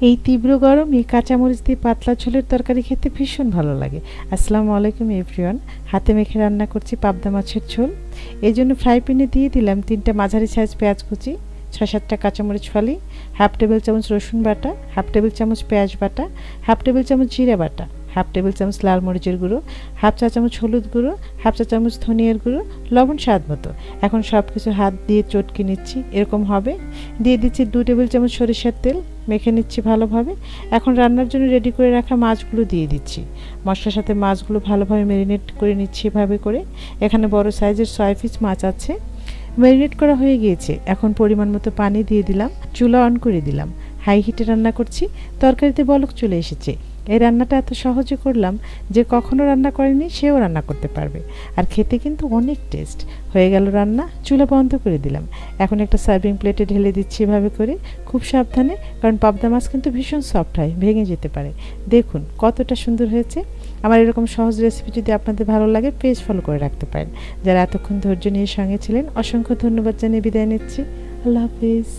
এই তীব্র গরমে কাঁচামরিচ দিয়ে পাতলা ঝোলের তরকারি খেতে ভীষণ ভালো লাগে। আসসালামু আলাইকুম এভরিওয়ান। হাতে মেখে রান্না করছি পাবদা মাছের ঝোল। এই জন্য ফ্রাই প্যানে দিয়ে দিলাম 3টা মাঝারি সাইজ পেঁয়াজ কুচি, 6-7টা কাঁচামরিচ ফালি, হাফ টেবিল চামচ রসুন বাটা, হাফ টেবিল চামচ পেঁয়াজ বাটা, হাফ টেবিল চামচ জিরে বাটা, হাফ টেবিল চামচ লাল মরিচের গুঁড়ো, হাফ চা চামচ হলুদ গুঁড়ো, হাফ চা চামচ ধনিয়ার গুঁড়ো, লবণ স্বাদ মতো। এখন সব কিছু হাত দিয়ে চটকে নিচ্ছি, এরকম হবে। দিয়ে দিচ্ছি 2 টেবিল চামচ সরিষার তেল, মেখে নিচ্ছি ভালোভাবে। এখন রান্নার জন্য রেডি করে রাখা মাছগুলো দিয়ে দিচ্ছি। মশলার সাথে মাছগুলো ভালোভাবে ম্যারিনেট করে নিচ্ছি এভাবে করে। এখানে বড় সাইজের 6 পিস মাছ আছে। ম্যারিনেট করা হয়ে গিয়েছে। এখন পরিমাণ মতো পানি দিয়ে দিলাম, চুলা অন করে দিলাম। হাই হিটে রান্না করছি। তরকারিতে বলক চলে এসেছে। এই রান্নাটা এত সহজে করলাম যে কখনো রান্না করেনি সেও রান্না করতে পারবে। আর খেতে কিন্তু অনেক টেস্ট। হয়ে গেল রান্না, চুলা বন্ধ করে দিলাম। এখন একটা সার্ভিং প্লেটে ঢেলে দিচ্ছি এভাবে করে, খুব সাবধানে, কারণ পাবদা মাছ কিন্তু ভীষণ সফট হয়, ভেঙে যেতে পারে। দেখুন কতটা সুন্দর হয়েছে। আমার এরকম সহজ রেসিপি যদি আপনাদের ভালো লাগে পেজ ফলো করে রাখতে পারেন। যারা এতক্ষণ ধৈর্য নিয়ে সঙ্গে ছিলেন অসংখ্য ধন্যবাদ জানিয়ে বিদায় নিচ্ছি। আল্লাহ হাফিজ।